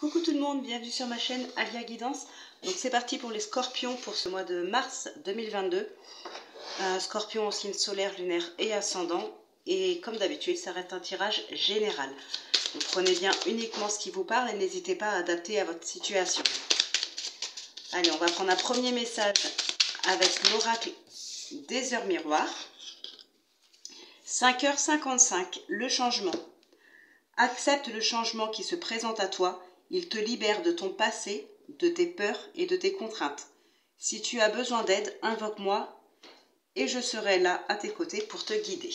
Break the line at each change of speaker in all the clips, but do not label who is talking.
Coucou tout le monde, bienvenue sur ma chaîne Alia Guidance. Donc c'est parti pour les scorpions pour ce mois de mars 2022. Scorpion en signe solaire, lunaire et ascendant. Et comme d'habitude, ça reste un tirage général. Donc prenez bien uniquement ce qui vous parle et n'hésitez pas à adapter à votre situation. Allez, on va prendre un premier message avec l'oracle des heures miroirs. 5h55, le changement. Accepte le changement qui se présente à toi. Il te libère de ton passé, de tes peurs et de tes contraintes. Si tu as besoin d'aide, invoque-moi et je serai là à tes côtés pour te guider.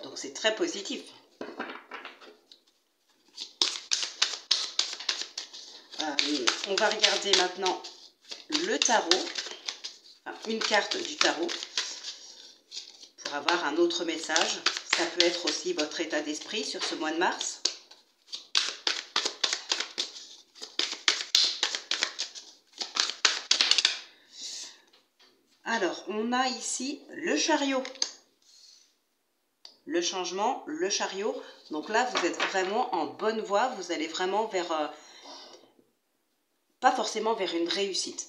Donc c'est très positif. On va regarder maintenant le tarot, enfin, une carte du tarot, pour avoir un autre message. Ça peut être aussi votre état d'esprit sur ce mois de mars. Alors, on a ici le chariot. Le changement, le chariot. Donc là, vous êtes vraiment en bonne voie. Vous allez vraiment vers, pas forcément vers une réussite,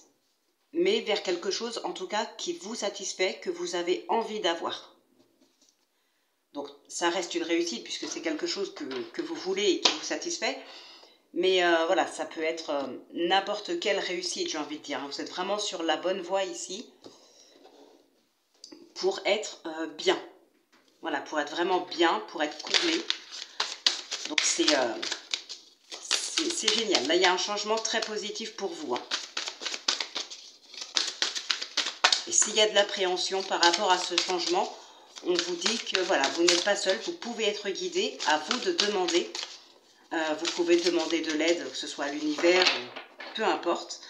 mais vers quelque chose en tout cas qui vous satisfait, que vous avez envie d'avoir. Donc ça reste une réussite puisque c'est quelque chose que vous voulez et qui vous satisfait. Mais voilà, ça peut être n'importe quelle réussite, j'ai envie de dire. Vous êtes vraiment sur la bonne voie ici pour être bien. Voilà, pour être vraiment bien, pour être comblé. Donc c'est génial. Là, il y a un changement très positif pour vous. Et s'il y a de l'appréhension par rapport à ce changement, on vous dit que voilà, vous n'êtes pas seul, vous pouvez être guidé, à vous de demander. Vous pouvez demander de l'aide, que ce soit à l'univers, peu importe.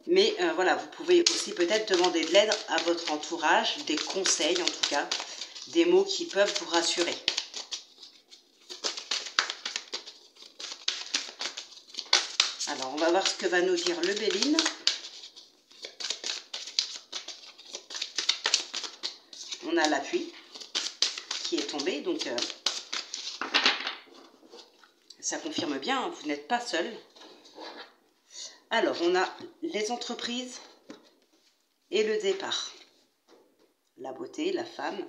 Mais voilà, vous pouvez aussi peut-être demander de l'aide à votre entourage, des conseils en tout cas, des mots qui peuvent vous rassurer. Alors, on va voir ce que va nous dire le Béline. On a l'appui qui est tombé, donc ça confirme bien, vous n'êtes pas seul. Alors, on a les entreprises et le départ. La beauté, la femme.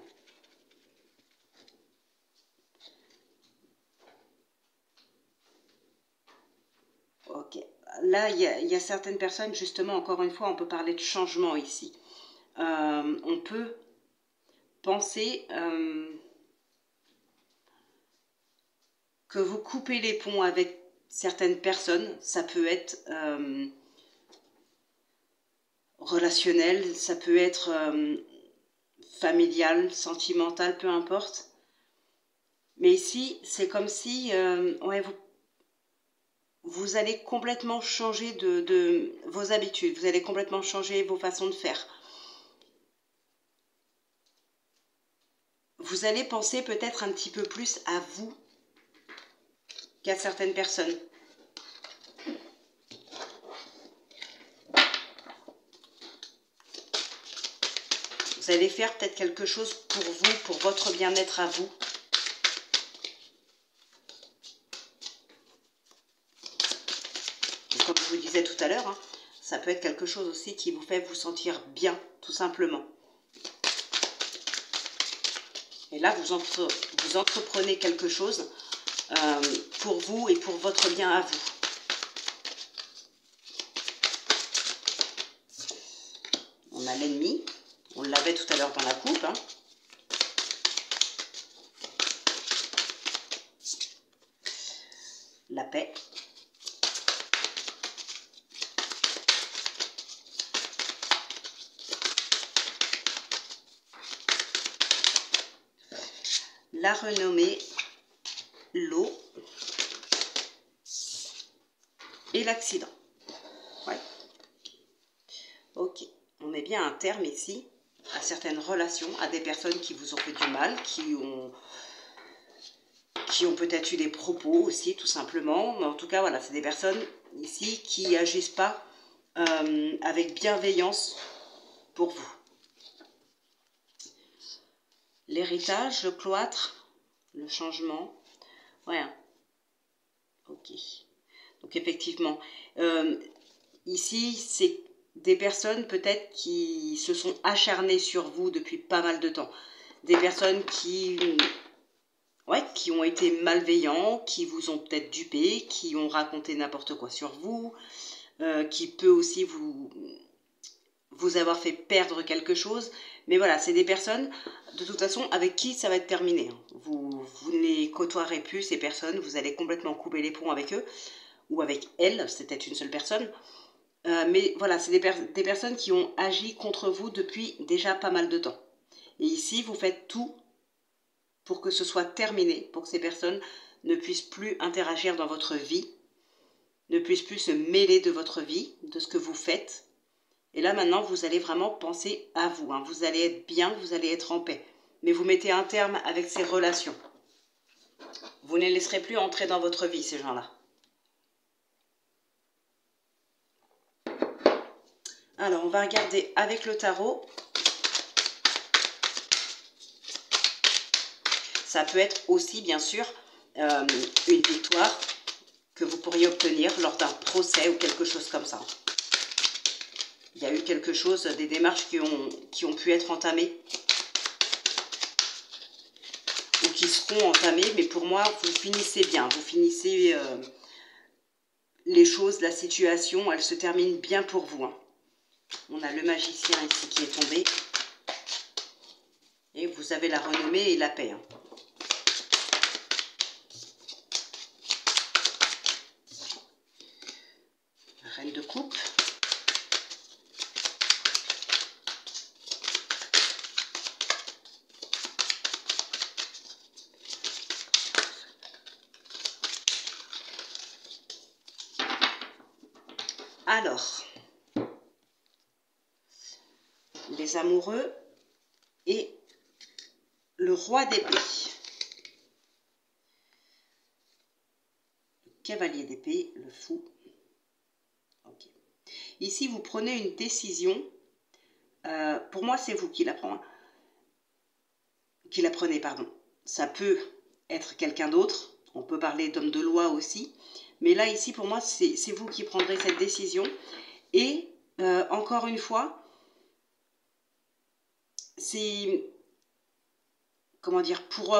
Ok. Là, il y a certaines personnes, justement, encore une fois, on peut parler de changement ici. On peut penser que vous coupez les ponts avec certaines personnes. Ça peut être relationnel, ça peut être familial, sentimental, peu importe. Mais ici, c'est comme si ouais, vous allez complètement changer de vos habitudes, vous allez complètement changer vos façons de faire. Vous allez penser peut-être un petit peu plus à vous qu'à certaines personnes. Vous allez faire peut-être quelque chose pour vous, pour votre bien-être à vous. Et comme je vous disais tout à l'heure, ça peut être quelque chose aussi qui vous fait vous sentir bien, tout simplement. Et là, vous entreprenez quelque chose pour vous et pour votre bien à vous. On a l'ennemi. On l'avait tout à l'heure dans la coupe. La paix. La renommée. L'eau. Et l'accident. Ouais. Ok. On met bien un terme ici à certaines relations, à des personnes qui vous ont fait du mal, qui ont peut-être eu des propos aussi, tout simplement. Mais en tout cas, voilà, c'est des personnes ici qui n'agissent pas avec bienveillance pour vous. L'héritage, le cloître, le changement. Ouais, hein. Ok. Donc effectivement, ici, c'est des personnes peut-être qui se sont acharnées sur vous depuis pas mal de temps. Des personnes ouais, qui ont été malveillants, qui vous ont peut-être dupé, qui ont raconté n'importe quoi sur vous, qui peut aussi vous avoir fait perdre quelque chose. Mais voilà, c'est des personnes, de toute façon, avec qui ça va être terminé. Vous ne les côtoierez plus, ces personnes, vous allez complètement couper les ponts avec eux, ou avec elles, c'est peut-être une seule personne. Mais voilà, c'est des personnes qui ont agi contre vous depuis déjà pas mal de temps. Et ici, vous faites tout pour que ce soit terminé, pour que ces personnes ne puissent plus interagir dans votre vie, ne puissent plus se mêler de votre vie, de ce que vous faites. Et là, maintenant, vous allez vraiment penser à vous, hein. Vous allez être bien, vous allez être en paix. Mais vous mettez un terme avec ces relations. Vous ne les laisserez plus entrer dans votre vie, ces gens-là. Alors, on va regarder avec le tarot. Ça peut être aussi, bien sûr, une victoire que vous pourriez obtenir lors d'un procès ou quelque chose comme ça. Il y a eu quelque chose, des démarches qui ont pu être entamées ou qui seront entamées, mais pour moi, vous finissez bien, vous finissez les choses, la situation, elle se termine bien pour vous, hein. On a le magicien ici qui est tombé et vous avez la renommée et la paix, hein. Reine de coupe. Alors, les amoureux et le roi d'épée. Le cavalier d'épée, le fou. Okay. Ici, vous prenez une décision. Pour moi, c'est vous qui la prenez. Pardon. Ça peut être quelqu'un d'autre. On peut parler d'homme de loi aussi. Mais là, ici, pour moi, c'est vous qui prendrez cette décision. Et encore une fois, c'est, comment dire, pour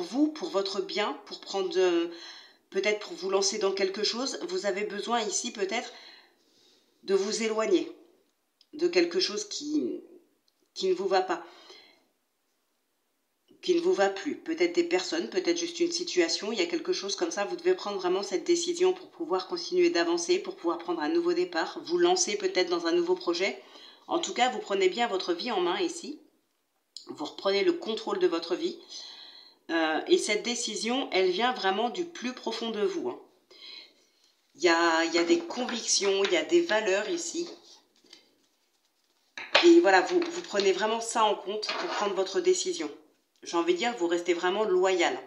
vous, pour votre bien, pour prendre, peut-être pour vous lancer dans quelque chose, vous avez besoin ici peut-être de vous éloigner de quelque chose qui ne vous va pas, qui ne vous va plus. Peut-être des personnes, peut-être juste une situation, il y a quelque chose comme ça, vous devez prendre vraiment cette décision pour pouvoir continuer d'avancer, pour pouvoir prendre un nouveau départ, vous lancer peut-être dans un nouveau projet. En tout cas, vous prenez bien votre vie en main ici, vous reprenez le contrôle de votre vie, et cette décision, elle vient vraiment du plus profond de vous, hein. Il y a des convictions, il y a des valeurs ici. Et voilà, vous prenez vraiment ça en compte pour prendre votre décision. J'ai envie de dire, vous restez vraiment loyal.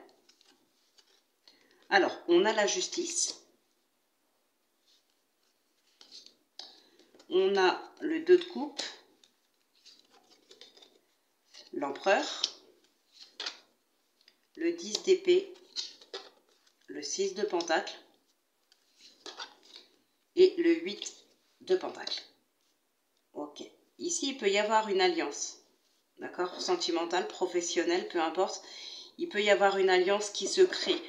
Alors, on a la justice. On a le 2 de coupe. L'empereur. Le 10 d'épée. Le 6 de pentacle. Et le 8 de pentacle. Ok. Ici, il peut y avoir une alliance. D'accord? Sentimentale, professionnelle, peu importe. Il peut y avoir une alliance qui se crée.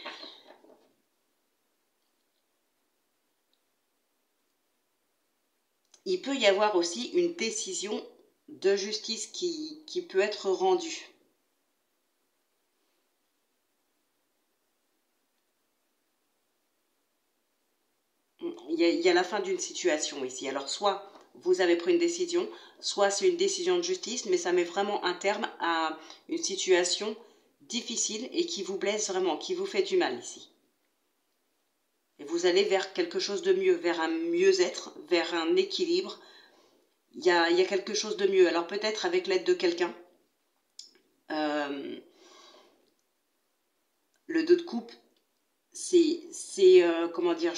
Il peut y avoir aussi une décision de justice qui peut être rendue. Il y a la fin d'une situation ici. Alors, soit vous avez pris une décision, soit c'est une décision de justice, mais ça met vraiment un terme à une situation difficile et qui vous blesse vraiment, qui vous fait du mal ici. Et vous allez vers quelque chose de mieux, vers un mieux-être, vers un équilibre. Il y a quelque chose de mieux. Alors peut-être avec l'aide de quelqu'un. Le 2 de coupe, c'est comment dire,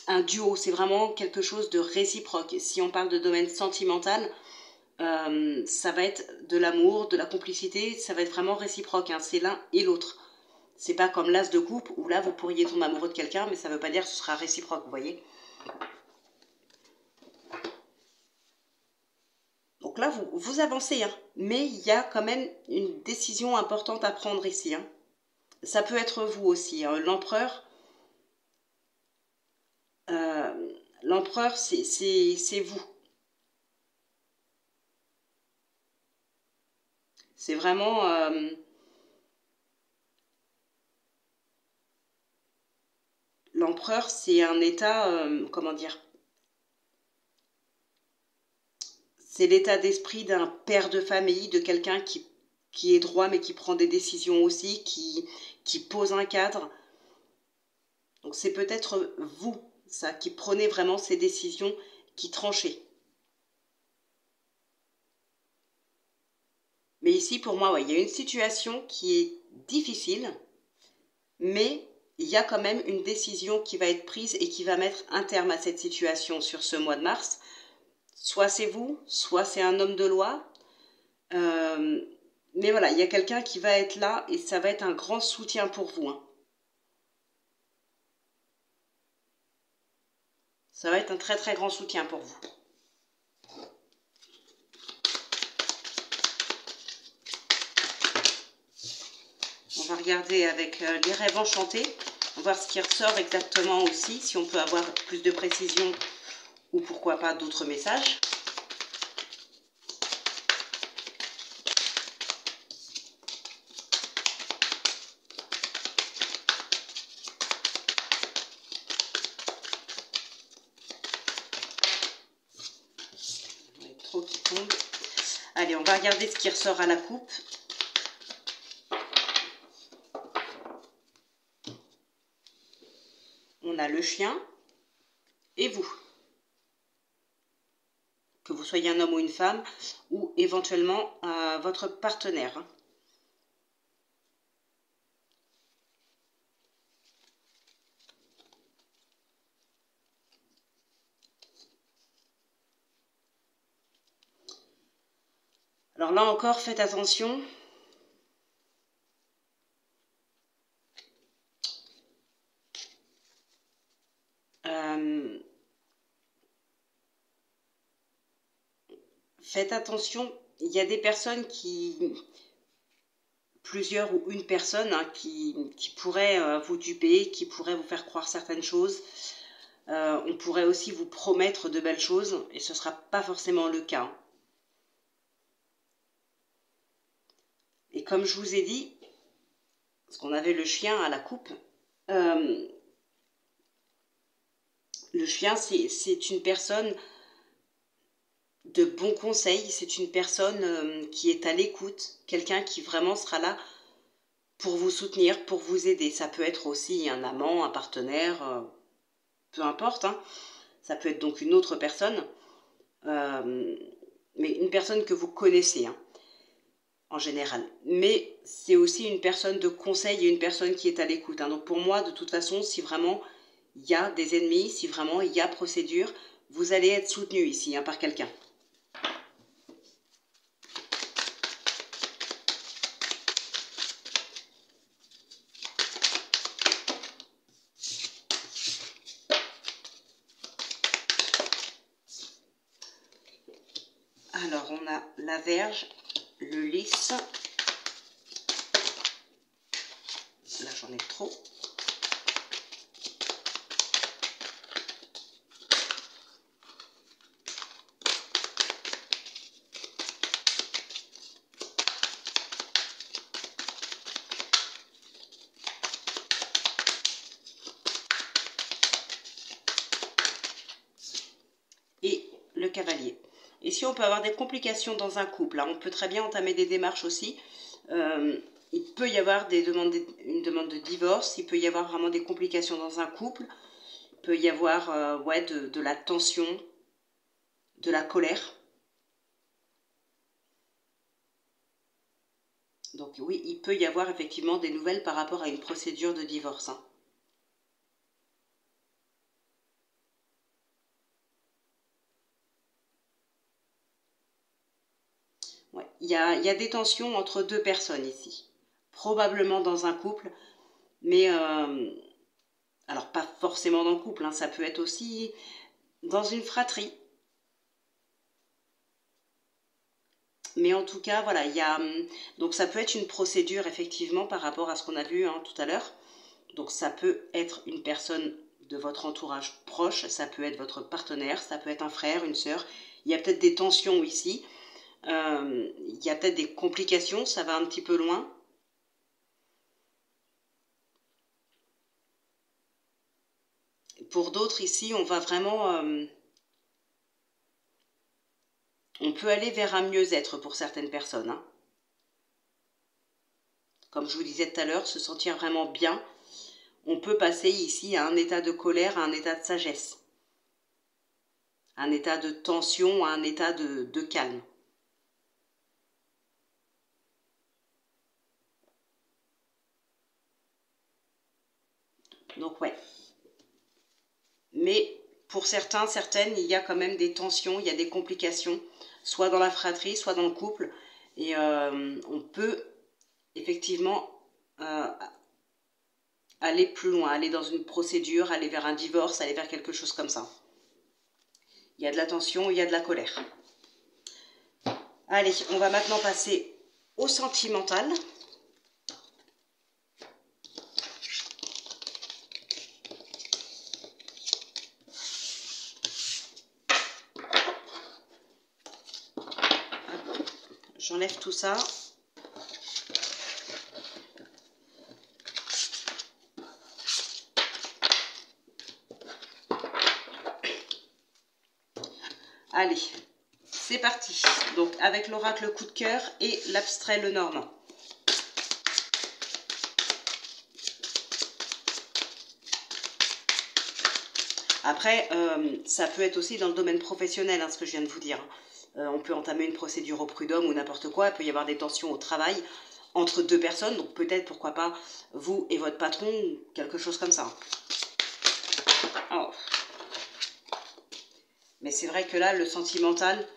un duo. C'est vraiment quelque chose de réciproque. Si on parle de domaine sentimental, ça va être de l'amour, de la complicité, ça va être vraiment réciproque, hein, c'est l'un et l'autre. C'est pas comme l'as de coupe où là vous pourriez tomber amoureux de quelqu'un, mais ça veut pas dire que ce sera réciproque, vous voyez. Donc là, vous avancez, hein, mais il y a quand même une décision importante à prendre ici. Hein. Ça peut être vous aussi. Hein. L'empereur, c'est vous. C'est vraiment... l'empereur, c'est un état, comment dire, c'est l'état d'esprit d'un père de famille, de quelqu'un qui est droit mais qui prend des décisions aussi, qui pose un cadre. Donc c'est peut-être vous, ça, qui prenez vraiment ces décisions, qui tranchez. Mais ici, pour moi, ouais, il y a une situation qui est difficile, mais il y a quand même une décision qui va être prise et qui va mettre un terme à cette situation sur ce mois de mars. Soit c'est vous, soit c'est un homme de loi. Mais voilà, il y a quelqu'un qui va être là et ça va être un grand soutien pour vous. Hein. Ça va être un très très grand soutien pour vous. On va regarder avec les rêves enchantés. On va voir ce qui ressort exactement aussi, si on peut avoir plus de précision ou pourquoi pas d'autres messages. Il y en a trop qui tombent. Allez, on va regarder ce qui ressort à la coupe. On a le chien et vous. Que vous soyez un homme ou une femme, ou éventuellement votre partenaire. Alors là encore, faites attention. Faites attention, il y a des personnes plusieurs ou une personne hein, qui pourrait vous duper, qui pourrait vous faire croire certaines choses. On pourrait aussi vous promettre de belles choses et ce ne sera pas forcément le cas. Et comme je vous ai dit, parce qu'on avait le chien à la coupe, le chien c'est une personne de bons conseils, c'est une personne qui est à l'écoute, quelqu'un qui vraiment sera là pour vous soutenir, pour vous aider. Ça peut être aussi un amant, un partenaire, peu importe. Hein. Ça peut être donc une autre personne, mais une personne que vous connaissez hein, en général. Mais c'est aussi une personne de conseil et une personne qui est à l'écoute. Hein. Donc pour moi, de toute façon, si vraiment il y a des ennemis, si vraiment il y a procédure, vous allez être soutenu ici hein, par quelqu'un. Alors, on a la Vierge, le Lys. Là, j'en ai trop. Et le Cavalier. Et si on peut avoir des complications dans un couple, là, on peut très bien entamer des démarches aussi. Il peut y avoir une demande de divorce, il peut y avoir vraiment des complications dans un couple, il peut y avoir ouais, de la tension, de la colère. Donc oui, il peut y avoir effectivement des nouvelles par rapport à une procédure de divorce. Hein. il y a des tensions entre deux personnes ici. Probablement dans un couple, mais alors pas forcément dans le couple, hein, ça peut être aussi dans une fratrie. Mais en tout cas, voilà, donc ça peut être une procédure effectivement par rapport à ce qu'on a vu hein, tout à l'heure. Donc ça peut être une personne de votre entourage proche, ça peut être votre partenaire, ça peut être un frère, une sœur. Il y a peut-être des tensions ici, il y a peut-être des complications, ça va un petit peu loin. Pour d'autres ici, on va vraiment... on peut aller vers un mieux-être pour certaines personnes. Hein. Comme je vous disais tout à l'heure, se sentir vraiment bien. On peut passer ici à un état de colère, à un état de sagesse. Un état de tension, à un état de calme. Donc ouais. Mais pour certains, certaines, il y a quand même des tensions, il y a des complications, soit dans la fratrie, soit dans le couple. Et on peut effectivement aller plus loin, aller dans une procédure, aller vers un divorce, aller vers quelque chose comme ça. Il y a de la tension, il y a de la colère. Allez, on va maintenant passer au sentimental. J'enlève tout ça. Allez, c'est parti. Donc avec l'oracle coup de cœur et l'abstrait le normand. Après, ça peut être aussi dans le domaine professionnel, hein, ce que je viens de vous dire. On peut entamer une procédure au prud'homme ou n'importe quoi. Il peut y avoir des tensions au travail entre deux personnes. Donc peut-être, pourquoi pas, vous et votre patron, quelque chose comme ça. Oh. Mais c'est vrai que là, le sentimental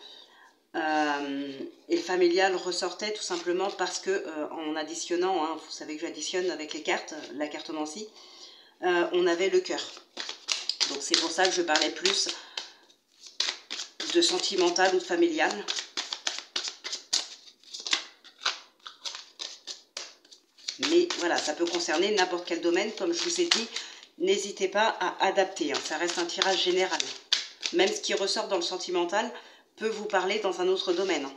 et le familial ressortaient tout simplement parce que en additionnant, hein, vous savez que j'additionne avec les cartes, la cartomancie, on avait le cœur. Donc c'est pour ça que je parlais plus de sentimental ou de familial. Mais voilà, ça peut concerner n'importe quel domaine. Comme je vous ai dit, n'hésitez pas à adapter. Hein, ça reste un tirage général. Même ce qui ressort dans le sentimental peut vous parler dans un autre domaine.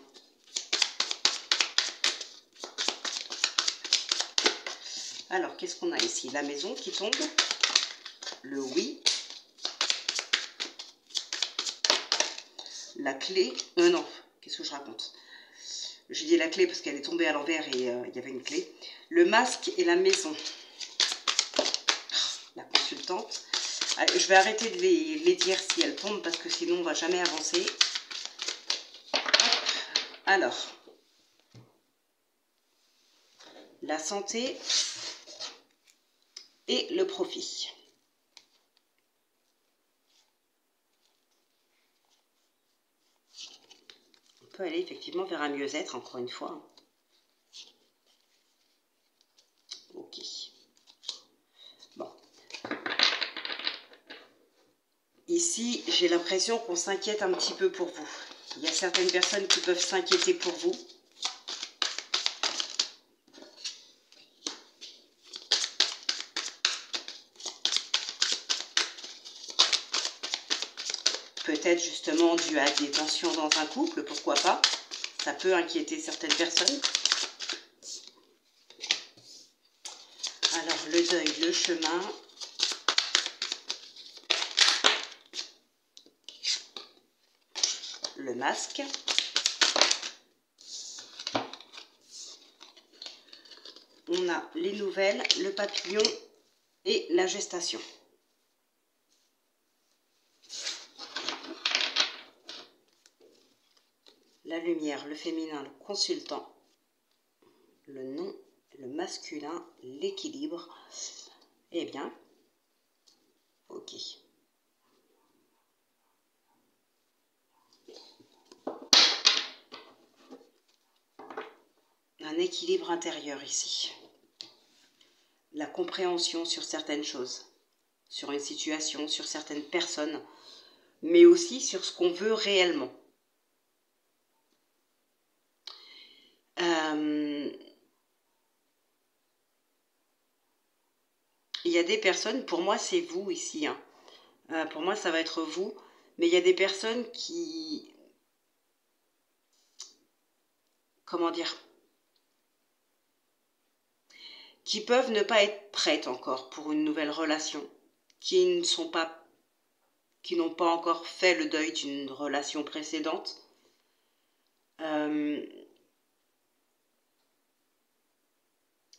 Alors, qu'est-ce qu'on a ici? La maison qui tombe. Le oui. La clé. Non, qu'est-ce que je raconte? J'ai dit la clé parce qu'elle est tombée à l'envers et il y avait une clé. Le masque et la maison. La consultante. Allez, je vais arrêter de les dire si elles tombent parce que sinon on ne va jamais avancer. Hop. Alors, la santé et le profit. On peut aller effectivement vers un mieux-être, encore une fois. Ok. Bon. Ici, j'ai l'impression qu'on s'inquiète un petit peu pour vous. Il y a certaines personnes qui peuvent s'inquiéter pour vous. Peut-être justement dû à des tensions dans un couple, pourquoi pas. Ça peut inquiéter certaines personnes. Alors, le deuil, le chemin. Le masque. On a les nouvelles, le papillon et la gestation. La lumière, le féminin, le consultant, le nom, le masculin, l'équilibre. Eh bien, ok. un équilibre intérieur ici. La compréhension sur certaines choses, sur une situation, sur certaines personnes, mais aussi sur ce qu'on veut réellement. Il y a des personnes, pour moi c'est vous ici, hein. Pour moi ça va être vous, mais il y a des personnes qui, comment dire, qui peuvent ne pas être prêtes encore pour une nouvelle relation, qui n'ont pas encore fait le deuil d'une relation précédente.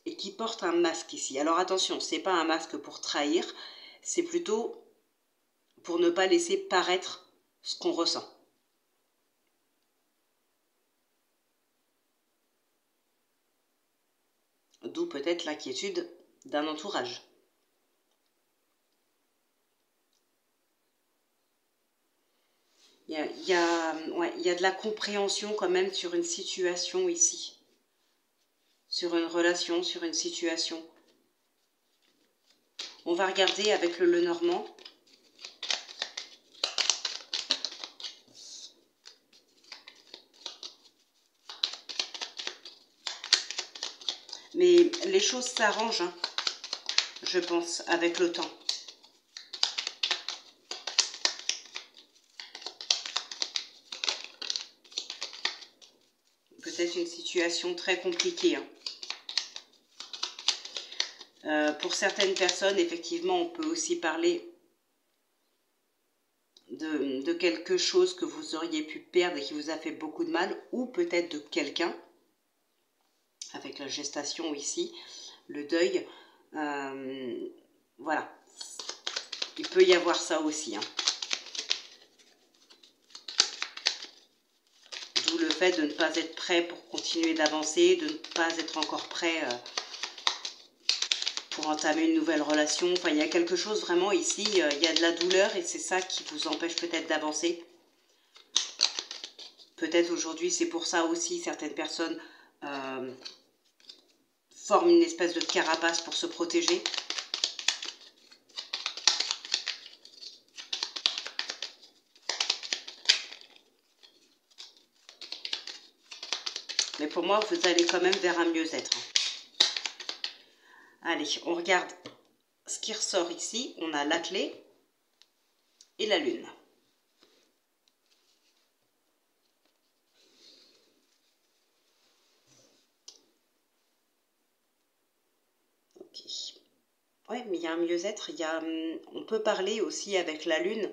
Et qui portent un masque ici. Alors attention, c'est pas un masque pour trahir, c'est plutôt pour ne pas laisser paraître ce qu'on ressent. D'où peut-être l'inquiétude d'un entourage. Il y a de la compréhension quand même sur une situation ici. Sur une relation, sur une situation. On va regarder avec le Lenormand. Mais les choses s'arrangent, hein, je pense, avec le temps. Peut-être une situation très compliquée, hein. Pour certaines personnes, effectivement, on peut aussi parler de quelque chose que vous auriez pu perdre et qui vous a fait beaucoup de mal, ou peut-être de quelqu'un, avec la gestation ici, le deuil. Voilà, il peut y avoir ça aussi, hein. D'où le fait de ne pas être prêt pour continuer d'avancer, de ne pas être encore prêt pour entamer une nouvelle relation. Enfin, il y a quelque chose vraiment ici, il y a de la douleur et c'est ça qui vous empêche peut-être d'avancer. Peut-être aujourd'hui, c'est pour ça aussi, certaines personnes forment une espèce de carapace pour se protéger. Mais pour moi, vous allez quand même vers un mieux-être. Allez, on regarde ce qui ressort ici. On a la clé et la lune. Ok. Ouais, mais il y a un mieux-être. On peut parler aussi avec la lune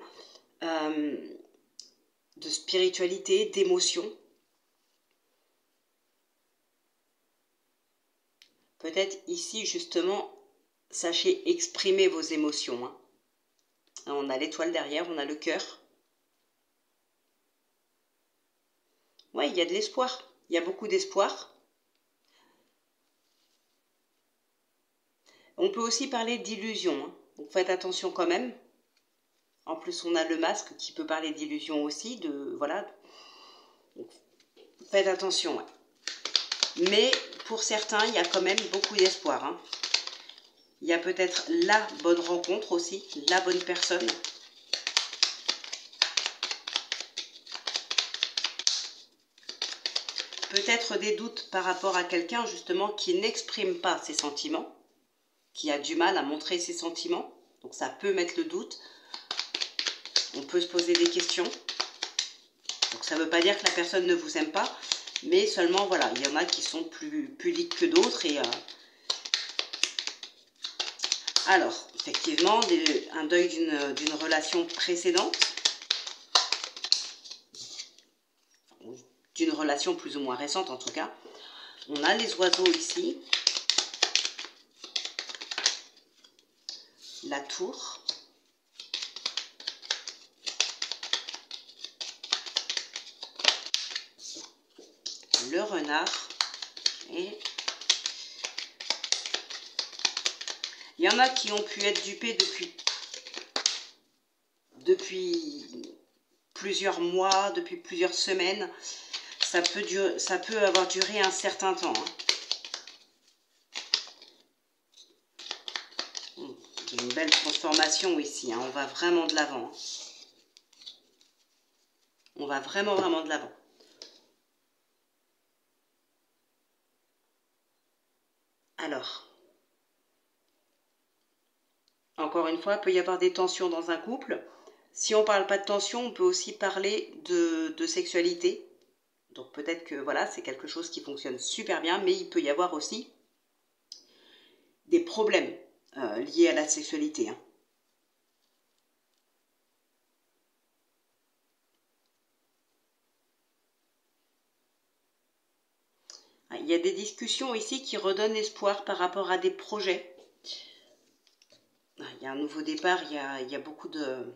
de spiritualité, d'émotion. Peut-être ici, justement, sachez exprimer vos émotions, hein. On a l'étoile derrière, on a le cœur. Ouais, il y a de l'espoir. Il y a beaucoup d'espoir. On peut aussi parler d'illusion, hein. Donc faites attention quand même. En plus, on a le masque qui peut parler d'illusion aussi. Voilà. Donc, faites attention, ouais. Mais pour certains, il y a quand même beaucoup d'espoir, hein. Il y a peut-être la bonne rencontre aussi, la bonne personne. Peut-être des doutes par rapport à quelqu'un justement qui n'exprime pas ses sentiments, qui a du mal à montrer ses sentiments. Donc ça peut mettre le doute. On peut se poser des questions. Donc ça ne veut pas dire que la personne ne vous aime pas, mais seulement voilà, il y en a qui sont plus pudiques que d'autres. Et alors, effectivement, un deuil d'une relation précédente, d'une relation plus ou moins récente en tout cas. On a les oiseaux ici, la tour, le renard et il y en a qui ont pu être dupés depuis plusieurs mois, depuis plusieurs semaines. Ça peut avoir duré un certain temps, hein. Une belle transformation ici, hein. On va vraiment de l'avant. Hein. On va vraiment de l'avant. Alors, encore une fois, il peut y avoir des tensions dans un couple. Si on ne parle pas de tension, on peut aussi parler de sexualité. Donc peut-être que voilà, c'est quelque chose qui fonctionne super bien, mais il peut y avoir aussi des problèmes liés à la sexualité. Hein. Il y a des discussions ici qui redonnent espoir par rapport à des projets. Il y a un nouveau départ, il y a beaucoup de...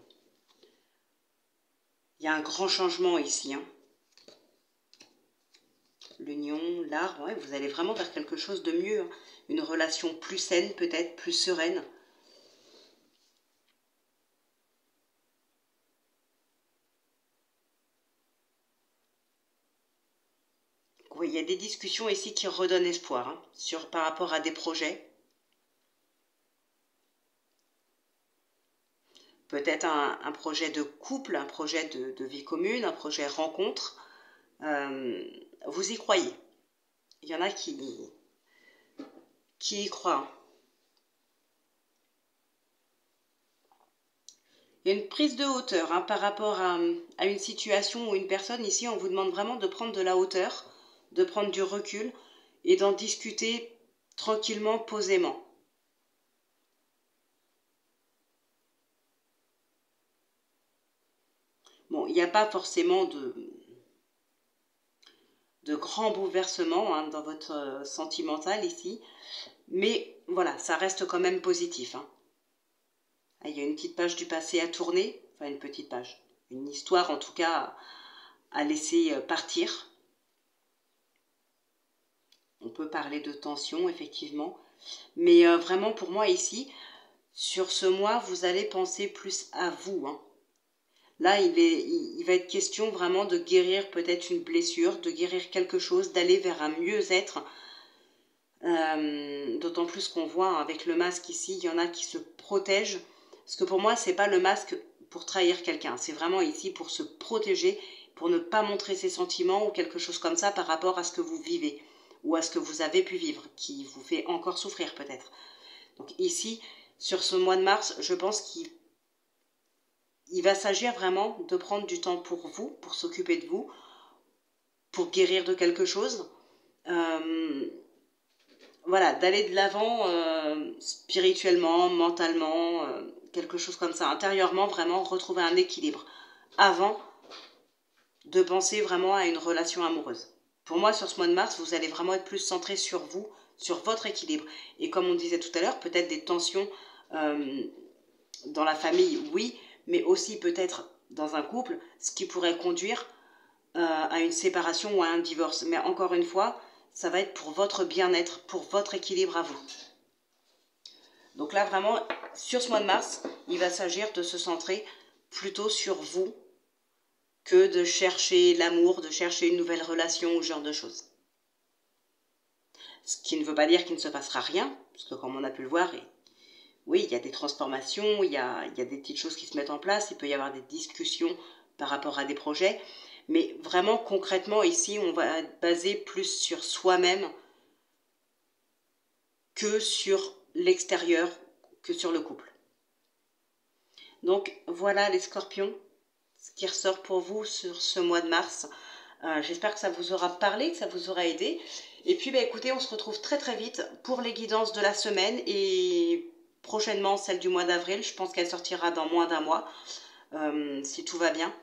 Il y a un grand changement ici. Hein. L'union, l'arbre, ouais, vous allez vraiment vers quelque chose de mieux. Hein. Une relation plus saine peut-être, plus sereine. Oui, il y a des discussions ici qui redonnent espoir hein, par rapport à des projets. Peut-être un projet de couple, un projet de vie commune, un projet rencontre. Vous y croyez. Il y en a qui y croient. Il y a une prise de hauteur hein, par rapport à une situation ou une personne. Ici, on vous demande vraiment de prendre de la hauteur, de prendre du recul et d'en discuter tranquillement, posément. Bon, il n'y a pas forcément de grands bouleversements hein, dans votre sentimental ici, mais voilà, ça reste quand même positif. Hein. Il y a une petite page du passé à tourner, enfin une petite page, une histoire en tout cas à laisser partir. On peut parler de tension, effectivement. Mais vraiment, pour moi, ici, sur ce mois, vous allez penser plus à vous. Hein. Là, il va être question vraiment de guérir peut-être une blessure, de guérir quelque chose, d'aller vers un mieux-être. D'autant plus qu'on voit avec le masque ici, il y en a qui se protègent. Parce que pour moi, c'est pas le masque pour trahir quelqu'un. C'est vraiment ici pour se protéger, pour ne pas montrer ses sentiments ou quelque chose comme ça par rapport à ce que vous vivez ou à ce que vous avez pu vivre, qui vous fait encore souffrir peut-être. Donc ici, sur ce mois de mars, je pense qu'il va s'agir vraiment de prendre du temps pour vous, pour s'occuper de vous, pour guérir de quelque chose. Voilà, d'aller de l'avant spirituellement, mentalement, quelque chose comme ça, intérieurement, vraiment retrouver un équilibre avant de penser vraiment à une relation amoureuse. Pour moi, sur ce mois de mars, vous allez vraiment être plus centré sur vous, sur votre équilibre. Et comme on disait tout à l'heure, peut-être des tensions dans la famille, oui, mais aussi peut-être dans un couple, ce qui pourrait conduire à une séparation ou à un divorce. Mais encore une fois, ça va être pour votre bien-être, pour votre équilibre à vous. Donc là, vraiment, sur ce mois de mars, il va s'agir de se centrer plutôt sur vous que de chercher l'amour, de chercher une nouvelle relation ou ce genre de choses. Ce qui ne veut pas dire qu'il ne se passera rien, parce que comme on a pu le voir, oui, il y a des transformations, il y a des petites choses qui se mettent en place, il peut y avoir des discussions par rapport à des projets, mais vraiment concrètement ici, on va être basé plus sur soi-même que sur l'extérieur, que sur le couple. Donc voilà les scorpions, ce qui ressort pour vous sur ce mois de mars. J'espère que ça vous aura parlé, que ça vous aura aidé. Et puis écoutez, on se retrouve très très vite pour les guidances de la semaine et prochainement celle du mois d'avril. Je pense qu'elle sortira dans moins d'un mois, si tout va bien.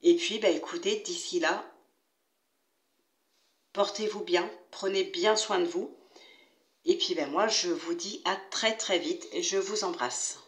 Et puis écoutez, d'ici là, portez-vous bien, prenez bien soin de vous. Et puis moi, je vous dis à très très vite et je vous embrasse.